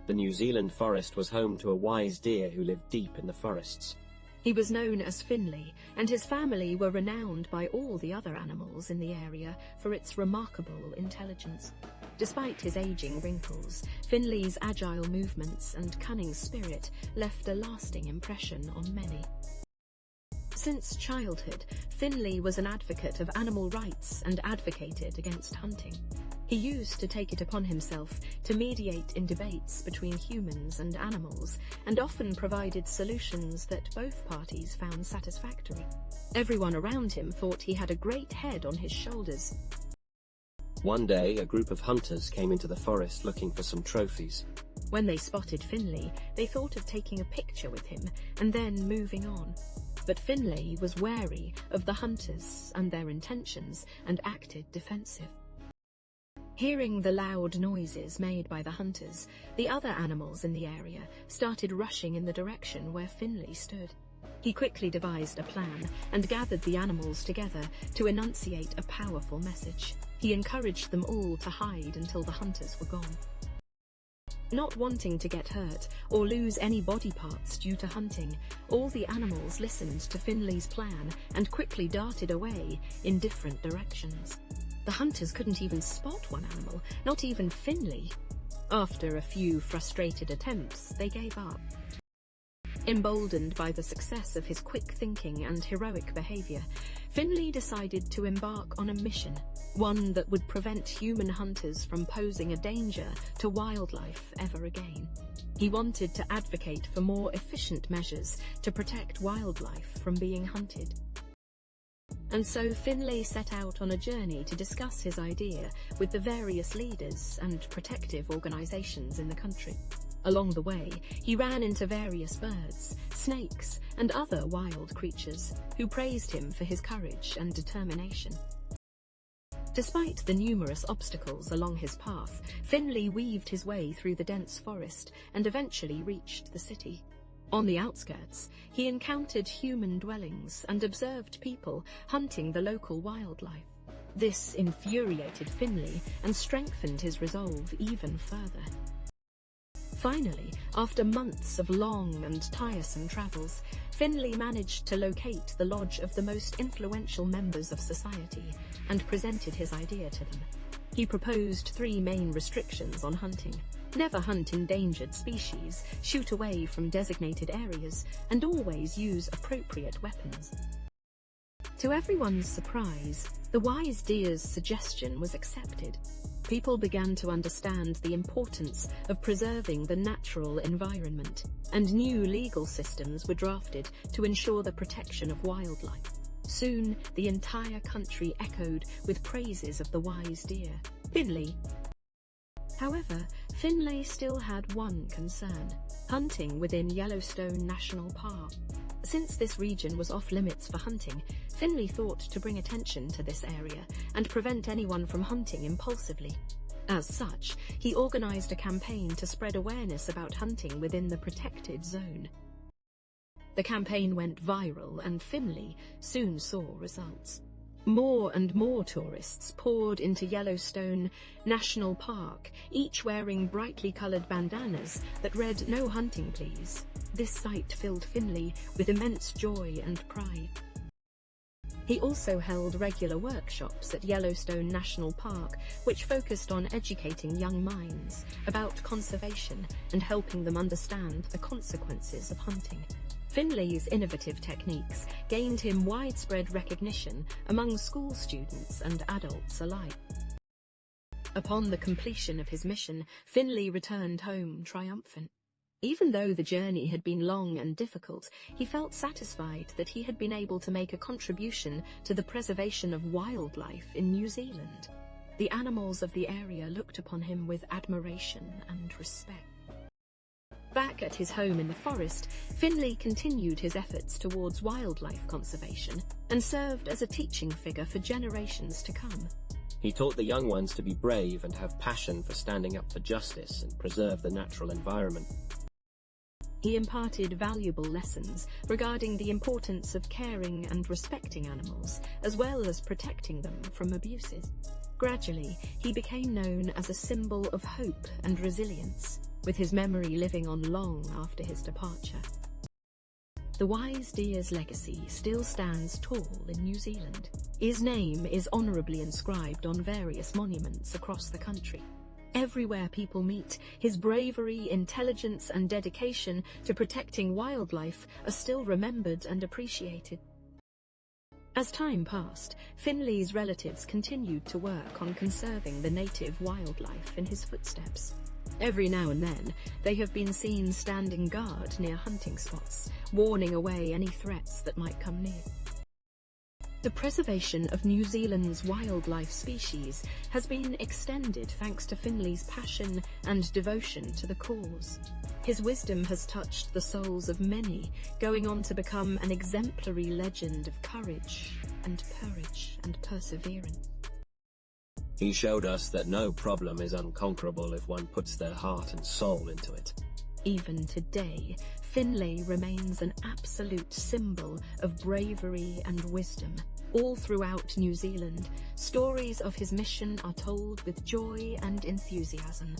The New Zealand forest was home to a wise deer who lived deep in the forests. He was known as Finley, and his family were renowned by all the other animals in the area for its remarkable intelligence. Despite his aging wrinkles, Finley's agile movements and cunning spirit left a lasting impression on many. Since childhood, Finley was an advocate of animal rights and advocated against hunting. He used to take it upon himself to mediate in debates between humans and animals, and often provided solutions that both parties found satisfactory. Everyone around him thought he had a great head on his shoulders. One day, a group of hunters came into the forest looking for some trophies. When they spotted Finley, they thought of taking a picture with him and then moving on. But Finley was wary of the hunters and their intentions and acted defensive. Hearing the loud noises made by the hunters, the other animals in the area started rushing in the direction where Finley stood. He quickly devised a plan and gathered the animals together to enunciate a powerful message. He encouraged them all to hide until the hunters were gone. Not wanting to get hurt or lose any body parts due to hunting, all the animals listened to Finley's plan and quickly darted away in different directions. The hunters couldn't even spot one animal, not even Finley. After a few frustrated attempts, they gave up. Emboldened by the success of his quick thinking and heroic behavior, Finley decided to embark on a mission, one that would prevent human hunters from posing a danger to wildlife ever again. He wanted to advocate for more efficient measures to protect wildlife from being hunted. And so Finley set out on a journey to discuss his idea with the various leaders and protective organizations in the country. Along the way, he ran into various birds, snakes, and other wild creatures who praised him for his courage and determination. Despite the numerous obstacles along his path, Finley weaved his way through the dense forest and eventually reached the city. On the outskirts, he encountered human dwellings and observed people hunting the local wildlife. This infuriated Finley and strengthened his resolve even further. Finally, after months of long and tiresome travels, Finley managed to locate the lodge of the most influential members of society and presented his idea to them. He proposed 3 main restrictions on hunting: never hunt endangered species, shoot away from designated areas, and always use appropriate weapons. To everyone's surprise, the wise deer's suggestion was accepted. People began to understand the importance of preserving the natural environment, and new legal systems were drafted to ensure the protection of wildlife. Soon, the entire country echoed with praises of the wise deer, Finley. However, Finley still had one concern: hunting within Yellowstone National Park. Since this region was off-limits for hunting, Finley thought to bring attention to this area and prevent anyone from hunting impulsively. As such, he organized a campaign to spread awareness about hunting within the protected zone. The campaign went viral, and Finley soon saw results. More and more tourists poured into Yellowstone National Park, each wearing brightly colored bandanas that read "No hunting, please." This sight filled Finley with immense joy and pride. He also held regular workshops at Yellowstone National Park, which focused on educating young minds about conservation and helping them understand the consequences of hunting. Finley's innovative techniques gained him widespread recognition among school students and adults alike. Upon the completion of his mission, Finley returned home triumphant. Even though the journey had been long and difficult, he felt satisfied that he had been able to make a contribution to the preservation of wildlife in New Zealand. The animals of the area looked upon him with admiration and respect. Back at his home in the forest, Finley continued his efforts towards wildlife conservation and served as a teaching figure for generations to come. He taught the young ones to be brave and have passion for standing up for justice and preserve the natural environment. He imparted valuable lessons regarding the importance of caring and respecting animals, as well as protecting them from abuses. Gradually, he became known as a symbol of hope and resilience. with his memory living on long after his departure. The wise deer's legacy still stands tall in New Zealand. His name is honourably inscribed on various monuments across the country. Everywhere people meet, his bravery, intelligence and dedication to protecting wildlife are still remembered and appreciated. As time passed, Finley's relatives continued to work on conserving the native wildlife in his footsteps. Every now and then, they have been seen standing guard near hunting spots, warning away any threats that might come near. The preservation of New Zealand's wildlife species has been extended thanks to Finley's passion and devotion to the cause. His wisdom has touched the souls of many, going on to become an exemplary legend of courage and perseverance. He showed us that no problem is unconquerable if one puts their heart and soul into it. Even today, Finley remains an absolute symbol of bravery and wisdom. All throughout New Zealand, stories of his mission are told with joy and enthusiasm.